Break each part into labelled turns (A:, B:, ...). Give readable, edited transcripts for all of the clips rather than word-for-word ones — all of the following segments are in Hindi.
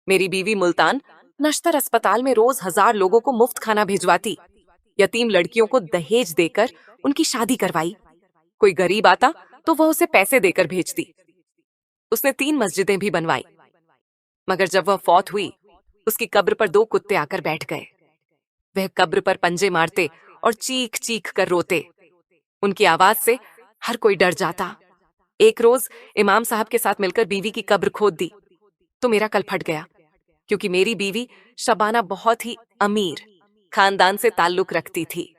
A: मेरी बीवी मुल्तान नश्तर अस्पताल में रोज 1000 लोगों को मुफ्त खाना भिजवाती। यतीम लड़कियों को दहेज देकर उनकी शादी करवाई। कोई गरीब आता तो वह उसे पैसे देकर भेजती। उसने 3 मस्जिदें भी बनवाई। मगर जब वह फौत हुई, उसकी कब्र पर 2 कुत्ते आकर बैठ गए। वह कब्र पर पंजे मारते और चीख चीख कर रोते। उनकी आवाज से हर कोई डर जाता। एक रोज इमाम साहब के साथ मिलकर बीवी की कब्र खोद दी तो मेरा कल फट गया, क्योंकि मेरी बीवी शबाना बहुत ही अमीर खानदान से ताल्लुक रखती थी।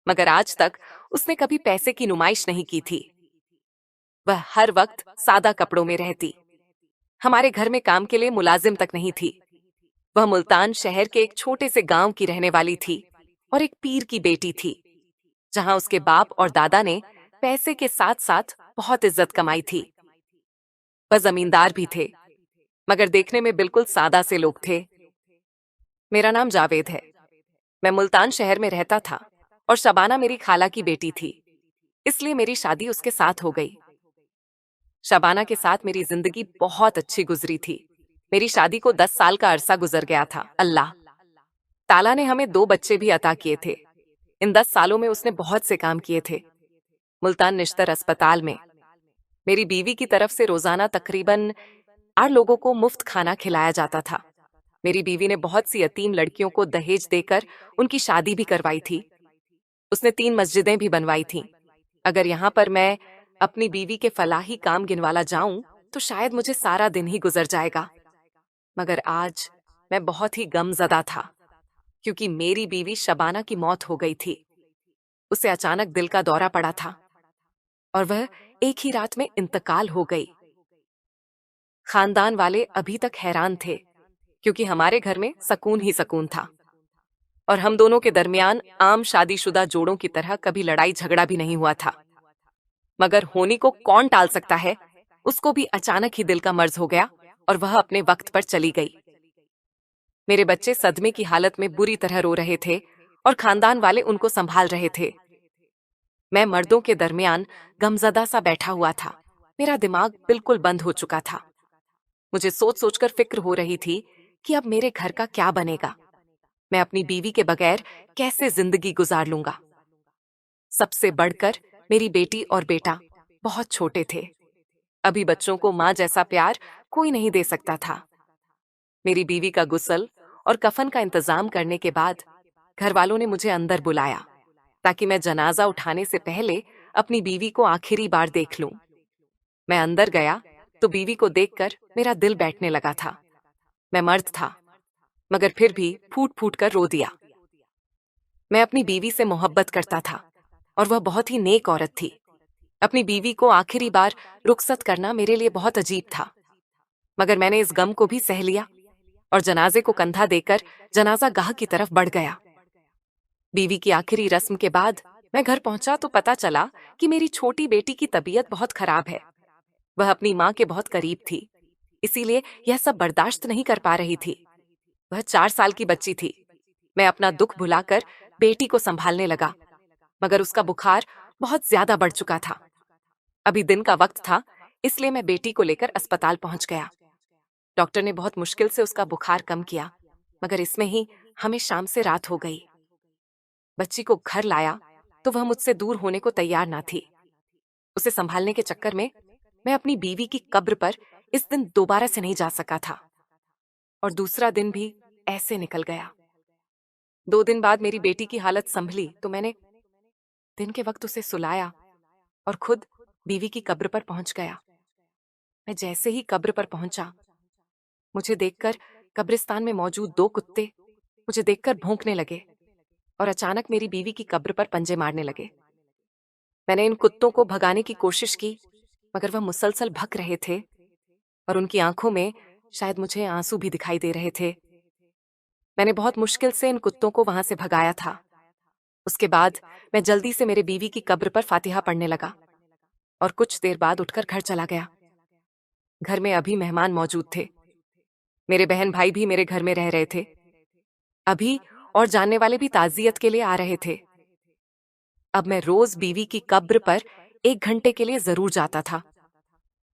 A: मगर आज तक उसने कभी पैसे की नुमाइश नहीं की थी। वह हर वक्त सादा कपड़ों में रहती। हमारे घर में काम के लिए मुलाजिम तक नहीं थी। वह मुल्तान शहर के एक छोटे से गांव की रहने वाली थी और एक पीर की बेटी थी, जहां उसके बाप और दादा ने पैसे के साथ साथ बहुत इज्जत कमाई थी। वह जमींदार भी थे, मगर देखने में बिल्कुल सादा से लोग थे। मेरा नाम जावेद है। मैं मुल्तान शहर में रहता था और शबाना मेरी खाला की बेटी थी, इसलिए मेरी शादी उसके साथ हो गई। शबाना के साथ मेरी जिंदगी बहुत अच्छी गुजरी थी। मेरी शादी को 10 साल का अरसा गुजर गया था। अल्लाह ताला ने हमें 2 बच्चे भी अता किए थे। इन 10 सालों में उसने बहुत से काम किए थे। मुल्तान निश्तर अस्पताल में मेरी बीवी की तरफ से रोजाना तकरीबन 8 लोगों को मुफ्त खाना खिलाया जाता था। मेरी बीवी ने बहुत सी यतीम लड़कियों को दहेज देकर उनकी शादी भी करवाई थी। उसने 3 मस्जिदें भी बनवाई थीं। अगर यहाँ पर मैं अपनी बीवी के फलाही काम गिनवाला जाऊं तो शायद मुझे सारा दिन ही गुजर जाएगा। मगर आज मैं बहुत ही गमज़दा था, क्योंकि मेरी बीवी शबाना की मौत हो गई थी। उसे अचानक दिल का दौरा पड़ा था और वह एक ही रात में इंतकाल हो गई। खानदान वाले अभी तक हैरान थे, क्योंकि हमारे घर में सकून ही सकून था और हम दोनों के दरमियान आम शादीशुदा जोड़ों की तरह कभी लड़ाई झगड़ा भी नहीं हुआ था। मगर होनी को कौन टाल सकता है? उसको भी अचानक ही दिल का मर्ज हो गया और वह अपने वक्त पर चली गई। मेरे बच्चे सदमे की हालत में बुरी तरह रो रहे थे और खानदान वाले उनको संभाल रहे थे। मैं मर्दों के दरमियान गमजदा सा बैठा हुआ था। मेरा दिमाग बिल्कुल बंद हो चुका था। मुझे सोच सोचकर फिक्र हो रही थी कि अब मेरे घर का क्या बनेगा। मैं अपनी बीवी के बगैर कैसे जिंदगी गुजार लूंगा। सबसे बढ़कर मेरी बेटी और बेटा बहुत छोटे थे। अभी बच्चों को माँ जैसा प्यार कोई नहीं दे सकता था। मेरी बीवी का गुस्ल और कफन का इंतजाम करने के बाद घर वालों ने मुझे अंदर बुलाया, ताकि मैं जनाजा उठाने से पहले अपनी बीवी को आखिरी बार देख लूं। मैं अंदर गया तो बीवी को देखकर मेरा दिल बैठने लगा था। मैं मर्द था, मगर फिर भी फूट फूट कर रो दिया। मैं अपनी बीवी से मोहब्बत करता था और वह बहुत ही नेक औरत थी। अपनी बीवी को आखिरी बार रुखसत करना मेरे लिए बहुत अजीब था, मगर मैंने इस गम को भी सह लिया और जनाजे को कंधा देकर जनाजा गाह की तरफ बढ़ गया। बीवी की आखिरी रस्म के बाद मैं घर पहुंचा तो पता चला कि मेरी छोटी बेटी की तबीयत बहुत खराब है। वह अपनी माँ के बहुत करीब थी, इसीलिए यह सब बर्दाश्त नहीं कर पा रही थी। वह 4 साल की बच्ची थी। मैं अपना दुख भुलाकर बेटी को संभालने लगा, मगर उसका बुखार बहुत ज्यादा बढ़ चुका था। अभी दिन का वक्त था, इसलिए मैं बेटी को लेकर अस्पताल पहुंच गया। डॉक्टर ने बहुत मुश्किल से उसका बुखार कम किया, मगर इसमें ही हमें शाम से रात हो गई। बच्ची को घर लाया तो वह मुझसे दूर होने को तैयार ना थी। उसे संभालने के चक्कर में मैं अपनी बीवी की कब्र पर इस दिन दोबारा से नहीं जा सका था और दूसरा दिन भी ऐसे निकल गया। 2 दिन बाद मेरी बेटी की हालत संभली तो मैंने दिन के वक्त उसे सुलाया और खुद बीवी की कब्र पर पहुंच गया। मैं जैसे ही कब्र पर पहुंचा, मुझे देखकर कब्रिस्तान में मौजूद 2 कुत्ते मुझे देखकर भौंकने लगे और अचानक मेरी बीवी की कब्र पर पंजे मारने लगे। मैंने इन कुत्तों को भगाने की कोशिश की, मगर वह मुसलसल भग रहे थे और उनकी आंखों में शायद मुझे आंसू भी दिखाई दे रहे थे। मैंने बहुत मुश्किल से इन कुत्तों को वहां से भगाया था। उसके बाद मैं जल्दी से मेरे बीवी की कब्र पर फातिहा पढ़ने लगा और कुछ देर बाद उठकर घर चला गया। घर में अभी मेहमान मौजूद थे। मेरे बहन भाई भी मेरे घर में रह रहे थे। अभी और जानने वाले भी ताजियत के लिए आ रहे थे। अब मैं रोज बीवी की कब्र पर 1 घंटे के लिए जरूर जाता था,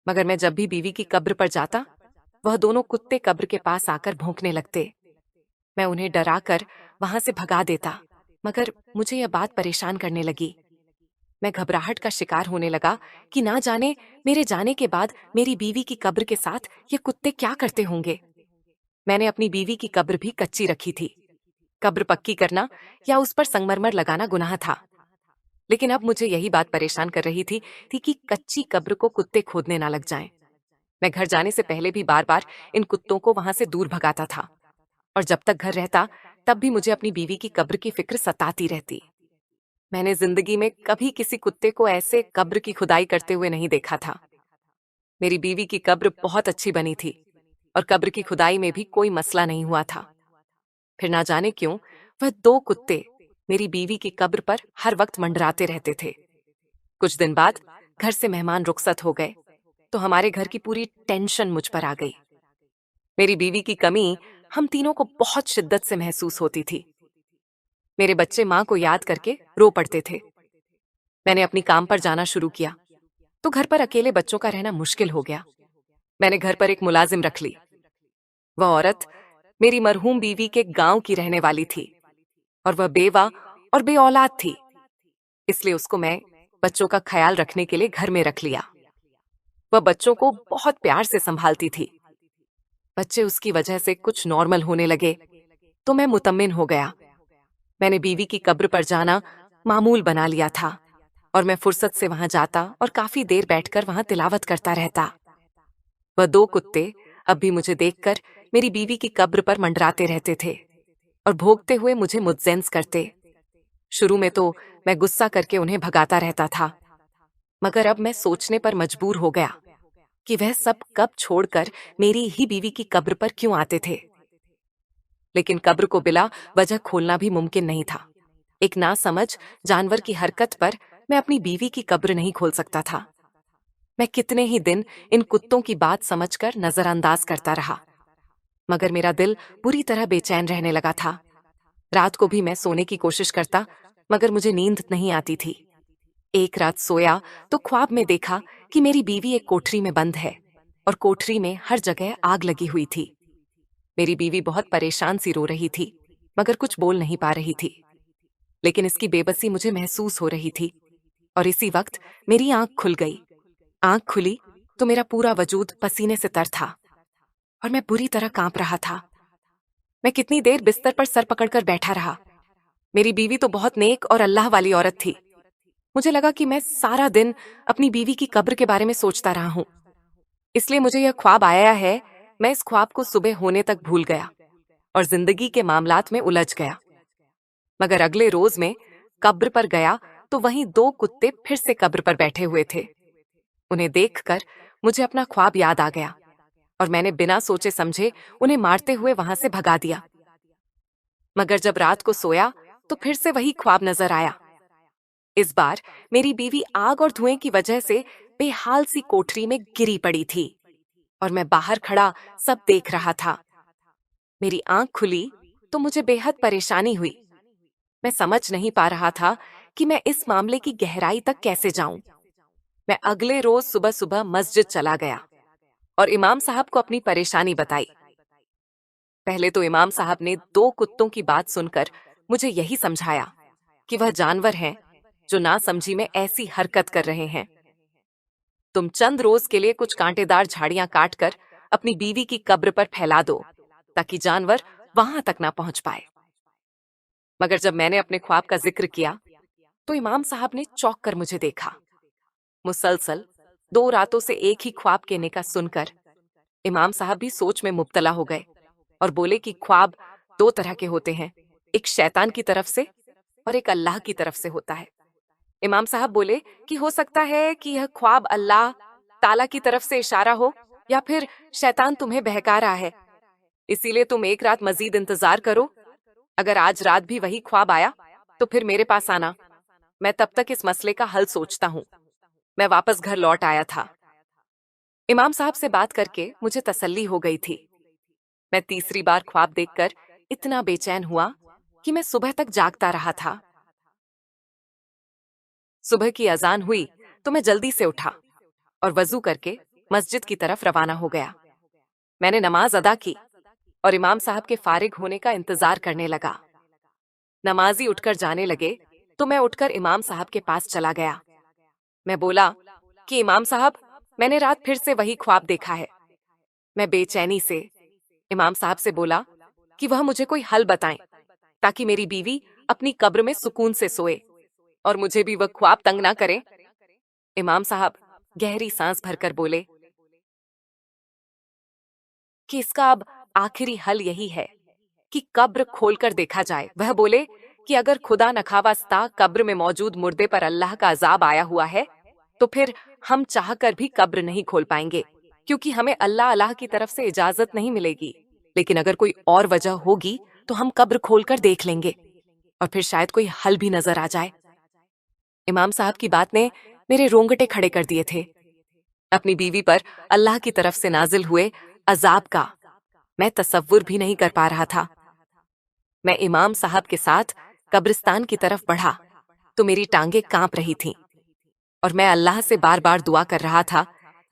A: मगर मैं जब भी बीवी की कब्र पर जाता वह दोनों कुत्ते कब्र के पास आकर भौंकने लगते। मैं उन्हें डराकर वहां से भगा देता, मगर मुझे यह बात परेशान करने लगी। मैं घबराहट का शिकार होने लगा कि ना जाने मेरे जाने के बाद मेरी बीवी की कब्र के साथ ये कुत्ते क्या करते होंगे। मैंने अपनी बीवी की कब्र भी कच्ची रखी थी। कब्र पक्की करना या उस पर संगमरमर लगाना गुनाह था, लेकिन अब मुझे यही बात परेशान कर रही थी कि कच्ची कब्र को कुत्ते खोदने ना लग जाएं। मैं घर जाने से पहले भी बार बार इन कुत्तों को वहां से दूर भगाता था, और जब तक घर रहता तब भी मुझे अपनी बीवी की कब्र की फिक्र सताती रहती। मैंने जिंदगी में कभी किसी कुत्ते को ऐसे कब्र की खुदाई करते हुए नहीं देखा था। मेरी बीवी की कब्र बहुत अच्छी बनी थी और कब्र की खुदाई में भी कोई मसला नहीं हुआ था। फिर ना जाने क्यों वह दो कुत्ते मेरी बीवी की कब्र पर हर वक्त मंडराते रहते थे। कुछ दिन बाद घर से मेहमान रुखसत हो गए तो हमारे घर की पूरी टेंशन मुझ पर आ गई। मेरी बीवी की कमी हम तीनों को बहुत शिद्दत से महसूस होती थी। मेरे बच्चे माँ को याद करके रो पड़ते थे। मैंने अपनी काम पर जाना शुरू किया तो घर पर अकेले बच्चों का रहना मुश्किल हो गया। मैंने घर पर एक मुलाजिम रख ली। वह औरत मेरी मरहूम बीवी के गांव की रहने वाली थी और वह बेवा और बेऔलाद थी, इसलिए उसको मैं बच्चों का ख्याल रखने के लिए घर में रख लिया। वह बच्चों को बहुत प्यार से संभालती थी। बच्चे उसकी वजह से कुछ नॉर्मल होने लगे तो मैं मुतमिन हो गया। मैंने बीवी की कब्र पर जाना मामूल बना लिया था और मैं फुर्सत से वहां जाता और काफी देर बैठकर वहां तिलावत करता रहता। वह दो कुत्ते अब भी मुझे देखकर मेरी बीवी की कब्र पर मंडराते रहते थे और भोंकते हुए मुझे मुतज़ेन्स करते। शुरू में तो मैं गुस्सा करके उन्हें भगाता रहता था, मगर अब मैं सोचने पर मजबूर हो गया कि वह सब कब छोड़कर मेरी ही बीवी की कब्र पर क्यों आते थे। लेकिन कब्र को बिला वजह खोलना भी मुमकिन नहीं था। एक नासमझ जानवर की हरकत पर मैं अपनी बीवी की कब्र नहीं खोल सकता था। मैं कितने ही दिन इन कुत्तों की बात समझकर नजरअंदाज करता रहा, मगर मेरा दिल बुरी तरह बेचैन रहने लगा था। रात को भी मैं सोने की कोशिश करता, मगर मुझे नींद नहीं आती थी। एक रात सोया तो ख्वाब में देखा कि मेरी बीवी एक कोठरी में बंद है और कोठरी में हर जगह आग लगी हुई थी। मेरी बीवी बहुत परेशान सी रो रही थी, मगर कुछ बोल नहीं पा रही थी। लेकिन इसकी बेबसी मुझे महसूस हो रही थी और इसी वक्त मेरी आंख खुल गई। आंख खुली तो मेरा पूरा वजूद पसीने से तर था और मैं बुरी तरह कांप रहा था। मैं कितनी देर बिस्तर पर सर पकड़कर बैठा रहा। मेरी बीवी तो बहुत नेक और अल्लाह वाली औरत थी। मुझे लगा कि मैं सारा दिन अपनी बीवी की कब्र के बारे में सोचता रहा हूं, इसलिए मुझे यह ख्वाब आया है। मैं इस ख्वाब को सुबह होने तक भूल गया और जिंदगी के मामलात में उलझ गया। मगर अगले रोज में कब्र पर गया तो वहीं दो कुत्ते फिर से कब्र पर बैठे हुए थे। उन्हें देखकर मुझे अपना ख्वाब याद आ गया और मैंने बिना सोचे समझे उन्हें मारते हुए वहां से भगा दिया। मगर जब रात को सोया तो फिर से वही ख्वाब नजर आया। इस बार मेरी बीवी आग और धुएं की वजह से बेहाल सी कोठरी में गिरी पड़ी थी और मैं बाहर खड़ा सब देख रहा था। मेरी आंख खुली तो मुझे बेहद परेशानी हुई। मैं समझ नहीं पा रहा था कि मैं इस मामले की गहराई तक कैसे जाऊं। मैं अगले रोज सुबह सुबह मस्जिद चला गया और इमाम साहब को अपनी परेशानी बताई। पहले तो इमाम साहब ने दो कुत्तों की बात सुनकर मुझे यही समझाया कि वह जानवर हैं जो नासमझी में ऐसी हरकत कर रहे हैं। तुम चंद रोज के लिए कुछ कांटेदार झाड़ियां काटकर अपनी बीवी की कब्र पर फैला दो ताकि जानवर वहां तक ना पहुंच पाए। मगर जब मैंने अपने ख्वाब का जिक्र किया तो इमाम साहब ने चौंक कर मुझे देखा। मुसलसल 2 रातों से एक ही ख्वाब कहने का सुनकर इमाम साहब भी सोच में मुब्तला हो गए और बोले कि ख्वाब 2 तरह के होते हैं, एक शैतान की तरफ से और एक अल्लाह की तरफ से होता है। इमाम साहब बोले कि हो सकता है कि यह ख्वाब अल्लाह ताला की तरफ से इशारा हो या फिर शैतान तुम्हें बहका रहा है, इसीलिए तुम एक रात मजीद इंतजार करो। अगर आज रात भी वही ख्वाब आया तो फिर मेरे पास आना, मैं तब तक इस मसले का हल सोचता हूँ। मैं वापस घर लौट आया था। इमाम साहब से बात करके मुझे तसल्ली हो गई थी। मैं तीसरी बार ख्वाब देखकर इतना बेचैन हुआ कि मैं सुबह तक जागता रहा था। सुबह की अजान हुई तो मैं जल्दी से उठा और वजू करके मस्जिद की तरफ रवाना हो गया। मैंने नमाज अदा की और इमाम साहब के फारिग होने का इंतजार करने लगा। नमाजी उठकर जाने लगे तो मैं उठकर इमाम साहब के पास चला गया। मैं बोला कि इमाम साहब, मैंने रात फिर से वही ख्वाब देखा है। मैं बेचैनी से इमाम साहब से बोला कि वह मुझे कोई हल बताएं ताकि मेरी बीवी अपनी कब्र में सुकून से सोए और मुझे भी वह ख्वाब तंग ना करे। इमाम साहब गहरी सांस भरकर बोले कि इसका अब आखिरी हल यही है कि कब्र खोलकर देखा जाए। वह बोले कि अगर खुदा नखावास्ता कब्र में मौजूद मुर्दे पर अल्लाह का अजाब आया हुआ है तो फिर हम चाहकर भी कब्र नहीं खोल पाएंगे, क्योंकि हमें अल्लाह की तरफ से इजाजत नहीं मिलेगी। लेकिन अगर कोई और वजह होगी तो हम कब्र खोलकर देख लेंगे और फिर शायद कोई हल भी नजर आ जाए। इमाम साहब की बात ने मेरे रोंगटे खड़े कर दिए थे। अपनी बीवी पर अल्लाह की तरफ से नाजिल हुए अजाब का मैं तसव्वुर भी नहीं कर पा रहा था। मैं इमाम साहब के साथ कब्रिस्तान की तरफ बढ़ा तो मेरी टांगें कांप रही थीं और मैं अल्लाह से बार बार दुआ कर रहा था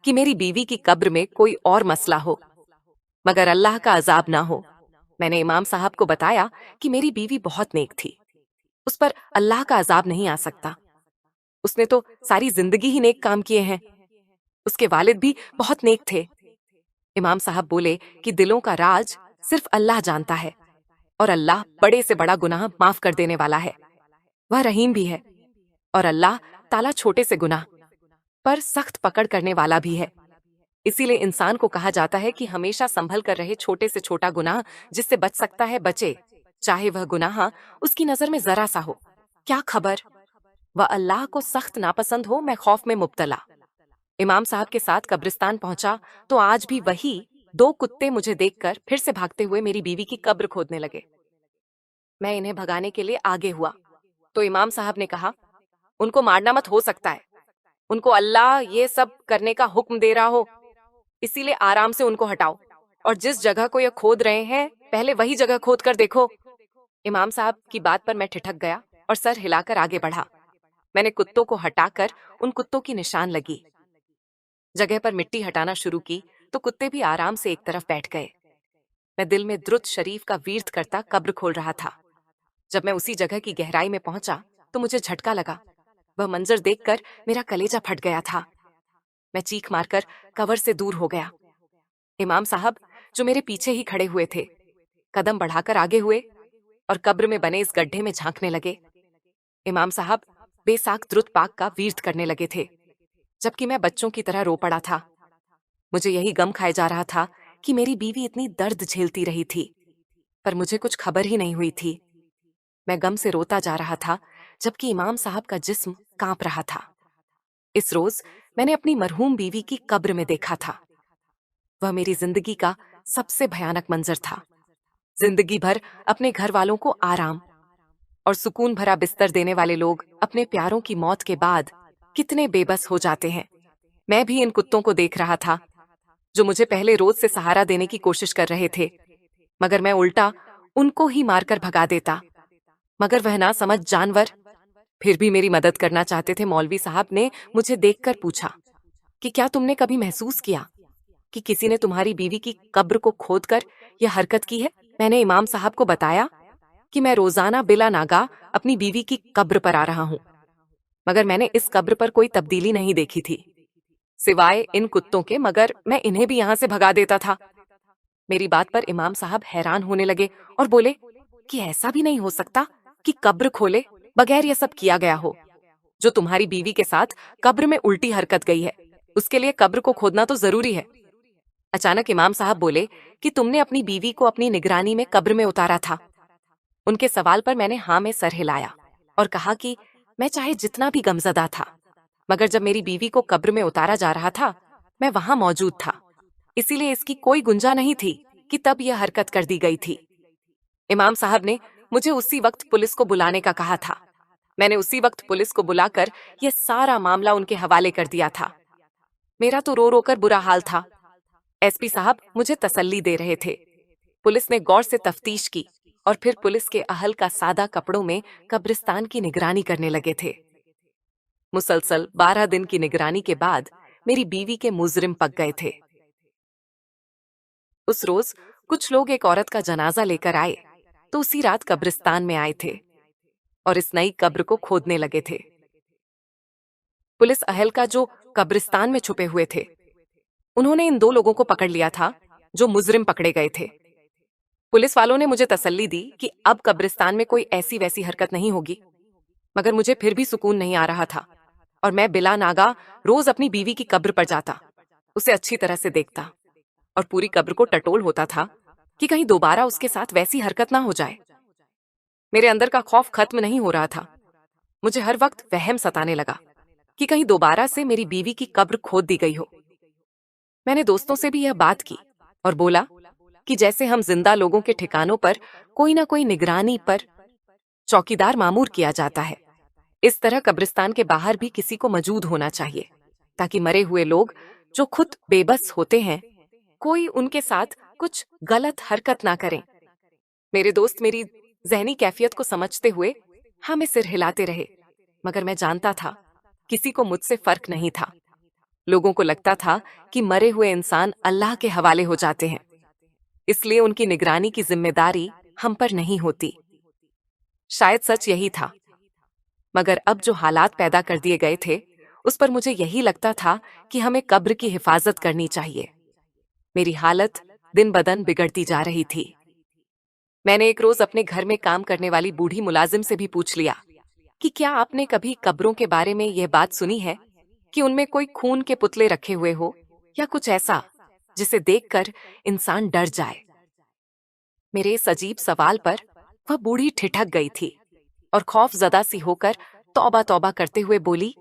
A: कि मेरी बीवी की कब्र में कोई और मसला हो मगर अल्लाह का अजाब ना हो। मैंने इमाम साहब को बताया कि मेरी बीवी बहुत नेक थी, उस पर अल्लाह का अजाब नहीं आ सकता। उसने तो सारी जिंदगी ही नेक काम किए हैं। उसके वालिद भी बहुत नेक थे। इमाम साहब बोले कि दिलों का राज सिर्फ अल्लाह जानता है और अल्लाह बड़े से बड़ा गुनाह माफ कर देने वाला है। वह रहीम भी है और अल्लाह ताला छोटे से गुनाह पर सख्त पकड़ करने वाला भी है। इसीलिए इंसान को कहा जाता है कि हमेशा संभल कर रहे, छोटे से छोटा गुनाह जिससे बच सकता है बचे, चाहे वह गुनाह उसकी नजर में जरा सा हो। क्या खबर वह अल्लाह को सख्त नापसंद हो। मैं खौफ में मुब्तला इमाम साहब के साथ कब्रिस्तान पहुंचा तो आज भी वही 2 कुत्ते मुझे देखकर फिर से भागते हुए मेरी बीवी की कब्र खोदने लगे। मैं इन्हें भगाने के लिए आगे हुआ तो इमाम साहब ने कहा, उनको मारना मत, हो सकता है उनको अल्लाह ये सब करने का हुक्म दे रहा हो, इसीलिए आराम से उनको हटाओ और जिस जगह को ये खोद रहे हैं पहले वही जगह खोद कर देखो। इमाम साहब की बात पर मैं ठिठक गया और सर हिलाकर आगे बढ़ा। मैंने कुत्तों को हटाकर उन कुत्तों की निशान लगी जगह पर मिट्टी हटाना शुरू की तो कुत्ते भी आराम से एक तरफ बैठ गए। मैं दिल में दुरूद शरीफ का वीर्द करता कब्र खोल रहा था। जब मैं उसी जगह की गहराई में पहुंचा तो मुझे झटका लगा। वह मंजर देखकर मेरा कलेजा फट गया था। मैं चीख मारकर कब्र से दूर हो गया। इमाम साहब जो मेरे पीछे ही खड़े हुए थे कदम बढ़ाकर आगे हुए और कब्र में बने इस गड्ढे में झांकने लगे। इमाम साहब बेसाख दुरूद पाक का वीर्द करने लगे थे जबकि मैं बच्चों की तरह रो पड़ा था। मुझे यही गम खाए जा रहा था कि मेरी बीवी इतनी दर्द झेलती रही थी पर मुझे कुछ खबर ही नहीं हुई थी। मैं गम से रोता जा रहा था जबकि इमाम साहब का जिस्म कांप रहा था। इस रोज मैंने अपनी मरहूम बीवी की कब्र में देखा था। वह मेरी जिंदगी का सबसे भयानक मंजर था। जिंदगी भर अपने घर वालों को आराम और सुकून भरा बिस्तर देने वाले लोग अपने प्यारों की मौत के बाद कितने बेबस हो जाते हैं। मैं भी इन कुत्तों को देख रहा था जो मुझे पहले रोज से सहारा देने की कोशिश कर रहे थे, मगर मैं उल्टा उनको ही मारकर भगा देता। मगर वह ना समझ जानवर फिर भी मेरी मदद करना चाहते थे। मौलवी साहब ने मुझे देखकर पूछा कि क्या तुमने कभी महसूस किया कि किसी ने तुम्हारी बीवी की कब्र को खोदकर यह हरकत की है। मैंने इमाम साहब को बताया कि मैं रोजाना बिला नागा अपनी बीवी की कब्र पर आ रहा हूँ, मगर मैंने इस कब्र पर कोई तब्दीली नहीं देखी थी सिवाय इन कुत्तों के, मगर मैं इन्हें भी यहाँ से भगा देता था। मेरी बात पर इमाम साहब हैरान होने लगे और बोले कि ऐसा भी नहीं हो सकता कि कब्र खोले बगैर यह सब किया गया हो। जो तुम्हारी बीवी के साथ कब्र में उल्टी हरकत गई है उसके लिए कब्र को खोदना तो जरूरी है। अचानक इमाम साहब बोले कि तुमने अपनी बीवी को अपनी निगरानी में कब्र में उतारा था। उनके सवाल पर मैंने हाँ में सर हिलाया और कहा कि मैं चाहे जितना भी गमजदा था, मगर जब मेरी बीवी को कब्र में उतारा जा रहा था मैं वहां मौजूद था, इसीलिए इसकी कोई गुंजा नहीं थी कि तब यह हरकत कर दी गई थी। इमाम साहब ने मुझे उसी वक्त पुलिस को बुलाने का कहा था। मैंने उसी वक्त पुलिस को बुलाकर यह सारा मामला उनके हवाले कर दिया था। मेरा तो रो रो कर बुरा हाल था। एसपी साहब मुझे तसल्ली दे रहे थे। पुलिस ने गौर से तफ्तीश की और फिर पुलिस के अहल का सादा कपड़ों में कब्रिस्तान की निगरानी करने लगे थे। मुसलसल 12 दिन की निगरानी के बाद मेरी बीवी के मुजरिम पक गए थे। उस रोज कुछ लोग एक औरत का जनाजा लेकर आए तो उसी रात कब्रिस्तान में आए थे और इस नई कब्र को खोदने लगे थे। पुलिस अहलकार जो कब्रिस्तान में छुपे हुए थे, उन्होंने इन 2 लोगों को पकड़ लिया था जो मुजरिम पकड़े गए थे। पुलिस वालों ने मुझे तसल्ली दी कि अब कब्रिस्तान में कोई ऐसी वैसी हरकत नहीं होगी, मगर मुझे फिर भी सुकून नहीं आ रहा था और मैं बिला नागा रोज अपनी बीवी की कब्र पर जाता, उसे अच्छी तरह से देखता और पूरी कब्र को टटोल होता था कि कहीं दोबारा उसके साथ वैसी हरकत ना हो जाए। मेरे अंदर का खौफ खत्म नहीं हो रहा था। मुझे हर वक्त वहम सताने लगा कि कहीं दोबारा से मेरी बीवी की कब्र खोद दी गई हो। मैंने दोस्तों से भी यह बात की और बोला कि जैसे हम जिंदा लोगों के ठिकानों पर कोई ना कोई निगरानी पर चौकीदार मामूर किया जाता है, इस तरह कब्रिस्तान के बाहर भी किसी को मौजूद होना चाहिए ताकि मरे हुए लोग जो खुद बेबस होते हैं, कोई उनके साथ कुछ गलत हरकत ना करें। मेरे दोस्त मेरी जहनी कैफियत को समझते हुए हमें सिर हिलाते रहे, मगर मैं जानता था किसी को मुझसे फर्क नहीं था। लोगों को लगता था कि मरे हुए इंसान अल्लाह के हवाले हो जाते हैं, इसलिए उनकी निगरानी की जिम्मेदारी हम पर नहीं होती। शायद सच यही था, मगर अब जो हालात पैदा कर दिए गए थे उस पर मुझे यही लगता था कि हमें कब्र की हिफाजत करनी चाहिए। मेरी हालत दिन बदन बिगड़ती जा रही थी। मैंने एक रोज अपने घर में काम करने वाली बूढ़ी मुलाजिम से भी पूछ लिया कि क्या आपने कभी कब्रों के बारे में यह बात सुनी है कि उनमें कोई खून के पुतले रखे हुए हो या कुछ ऐसा जिसे देखकर इंसान डर जाए। मेरे इस अजीब सवाल पर वह बूढ़ी ठिठक गई थी और खौफजदा सी होकर तौबा तौबा करते हुए बोली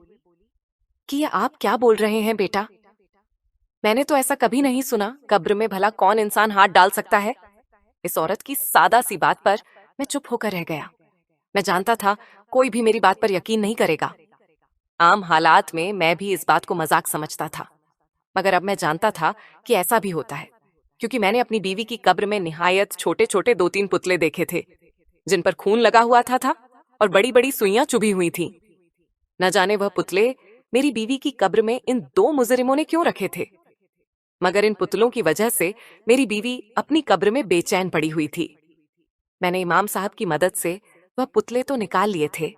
A: कि ये आप क्या बोल रहे हैं बेटा? मैंने तो ऐसा कभी नहीं सुना। कब्र में भला कौन इंसान हाथ डाल सकता है? इस औरत की सादा सी बात पर मैं चुप होकर रह गया। मैं जानता था कोई भी मेरी बात पर यकीन नहीं करेगा। आम हालात में मैं भी इस बात को मजाक समझता था, मगर अब मैं जानता था कि ऐसा भी होता है, क्योंकि मैंने अपनी बीवी की कब्र में निहायत छोटे छोटे 2-3 पुतले देखे थे जिन पर खून लगा हुआ था और बड़ी बड़ी सुइयां चुभी हुई थीं। न जाने वह पुतले मेरी बीवी की कब्र में इन 2 मुजरिमों ने क्यों रखे थे, मगर इन पुतलों की वजह से मेरी बीवी अपनी कब्र में बेचैन पड़ी हुई थी। मैंने इमाम साहब की मदद से वह पुतले तो निकाल लिए थे,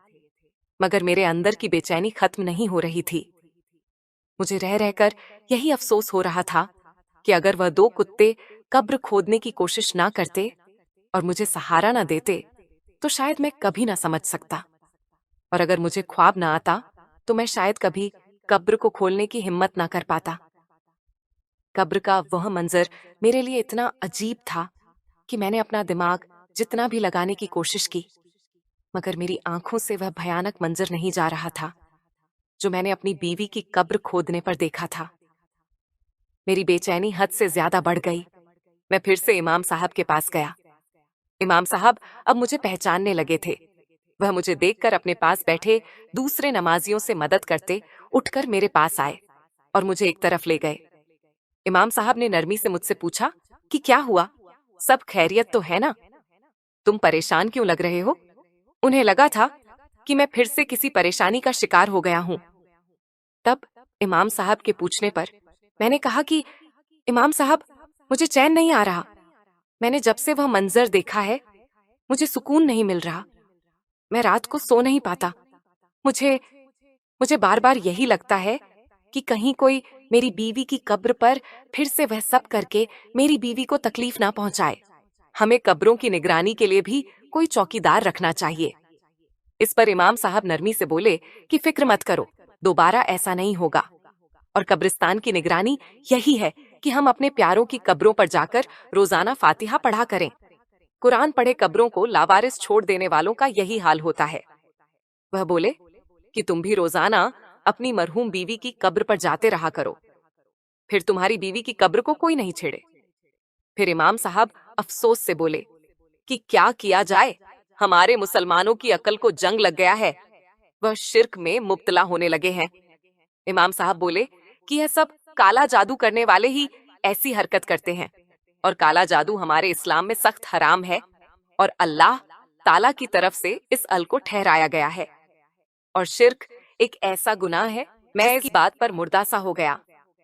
A: मगर मेरे अंदर की बेचैनी खत्म नहीं हो रही थी। मुझे रह रहकर यही अफसोस हो रहा था कि अगर वह 2 कुत्ते कब्र खोदने की कोशिश ना करते और मुझे सहारा ना देते तो शायद मैं कभी ना समझ सकता, और अगर मुझे ख्वाब ना आता तो मैं शायद कभी कब्र को खोलने की हिम्मत ना कर पाता। कब्र का वह मंजर मेरे लिए इतना अजीब था कि मैंने अपना दिमाग जितना भी लगाने की कोशिश की, मगर मेरी आंखों से वह भयानक मंजर नहीं जा रहा था जो मैंने अपनी बीवी की कब्र खोदने पर देखा था। मेरी बेचैनी हद से ज्यादा बढ़ गई। मैं फिर से इमाम साहब के पास गया। इमाम साहब अब मुझे पहचानने लगे थे। वह मुझे देखकर अपने पास बैठे दूसरे नमाजियों से मदद करते उठकर मेरे पास आए और मुझे एक तरफ ले गए। इमाम साहब ने नरमी से मुझसे पूछा कि क्या हुआ, सब खैरियत तो है ना? तुम परेशान क्यों लग रहे हो? उन्हें लगा था कि मैं फिर से किसी परेशानी का शिकार हो गया हूं। तब इमाम साहब के पूछने पर मैंने कहा कि इमाम साहब, मुझे चैन नहीं आ रहा। मैंने जब से वह मंजर देखा है मुझे सुकून नहीं मिल रहा। मैं रात को सो नहीं पाता। मुझे मुझे बार बार यही लगता है कि कहीं कोई मेरी बीवी की कब्र पर फिर से वह सब करके मेरी बीवी को तकलीफ ना पहुंचाए। हमें कब्रों की निगरानी के लिए भी कोई चौकीदार रखना चाहिए। इस पर इमाम साहब नरमी से बोले कि फिक्र मत करो, दोबारा ऐसा नहीं होगा। और कब्रिस्तान की निगरानी यही है कि हम अपने प्यारों की कब्रों पर जाकर रोजाना फातिहा पढ़ा करें। कुरान पढ़े कब्रों को लावारिस छोड़ देने वालों का यही हाल होता है। वह बोले कि तुम भी रोजाना अपनी मरहूम बीवी की कब्र पर जाते रहा करो, फिर तुम्हारी बीवी की कब्र को कोई नहीं छेड़े। फिर इमाम साहब अफसोस से बोले कि क्या किया जाए, हमारे मुसलमानों की अकल को जंग लग गया है, वह शिर्क में मुब्तला होने लगे हैं। इमाम साहब बोले कि यह सब काला जादू करने वाले ही ऐसी हरकत करते हैं, और काला जादू हमारे इस्लाम में सख्त हराम है और अल्लाह ताला की तरफ से इस अल को ठहराया गया है, और शिर्क एक ऐसा गुनाह है। मैं इस बात पर मुर्दा सा हो गया।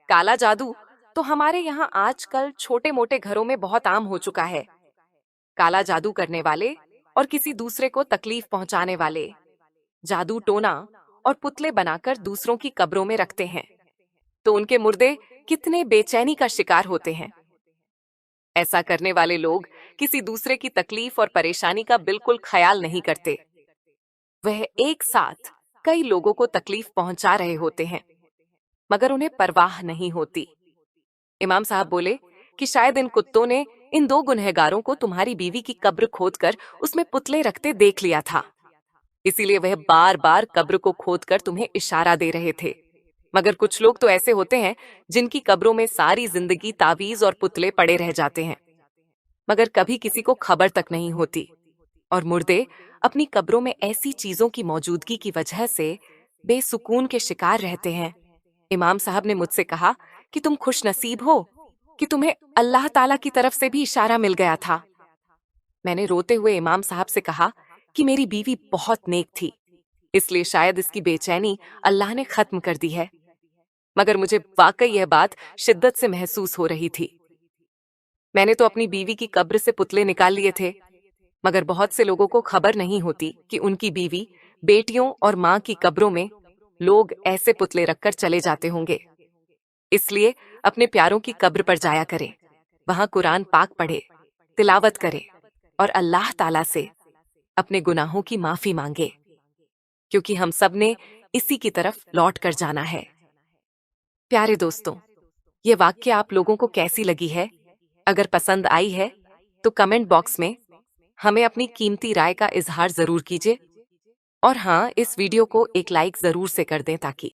A: काला जादू तो हमारे यहाँ आजकल छोटे मोटे घरों में बहुत आम हो चुका है। काला जादू करने वाले और किसी दूसरे को तकलीफ पहुंचाने वाले जादू टोना और पुतले बनाकर दूसरों की कब्रों में रखते हैं, तो उनके मुर्दे कितने बेचैनी का शिकार होते हैं। ऐसा करने वाले लोग किसी दूसरे की तकलीफ और परेशानी का बिल्कुल ख्याल नहीं करते। वह एक साथ कई लोगों को तकलीफ पहुंचा रहे होते हैं, मगर उन्हें परवाह नहीं होती। इमाम साहब बोले कि शायद इन कुत्तों ने इन दो गुनहगारों को तुम्हारी बीवी की कब्र खोदकर उसमें पुतले रखते देख लिया था, इसीलिए वह बार बार कब्र को खोदकर तुम्हें इशारा दे रहे थे। मगर कुछ लोग तो ऐसे होते हैं जिनकी कब्रों में सारी जिंदगी तावीज और पुतले पड़े रह जाते हैं, मगर कभी किसी को खबर तक नहीं होती, और मुर्दे अपनी कब्रों में ऐसी चीजों की मौजूदगी की वजह से बेसुकून के शिकार रहते हैं। इमाम साहब ने मुझसे कहा कि तुम खुश नसीब हो कि तुम्हें अल्लाह ताला की तरफ से भी इशारा मिल गया था। मैंने रोते हुए इमाम साहब से कहा कि मेरी बीवी बहुत नेक थी, इसलिए शायद इसकी बेचैनी अल्लाह ने खत्म कर दी है। मगर मुझे वाकई यह बात शिद्दत से महसूस हो रही थी। मैंने तो अपनी बीवी की कब्र से पुतले निकाल लिए थे, मगर बहुत से लोगों को खबर नहीं होती कि उनकी बीवी, बेटियों और माँ की कब्रों में लोग ऐसे पुतले रखकर चले जाते होंगे। इसलिए अपने प्यारों की कब्र पर जाया करें, वहां कुरान पाक पढ़े, तिलावत करें और अल्लाह ताला से अपने गुनाहों की माफी मांगे, क्योंकि हम सब ने इसी की तरफ लौट कर जाना है। प्यारे दोस्तों, ये वाक्य आप लोगों को कैसी लगी है? अगर पसंद आई है तो कमेंट बॉक्स में हमें अपनी कीमती राय का इजहार जरूर कीजिए, और हाँ, इस वीडियो को एक लाइक जरूर से कर दें ताकि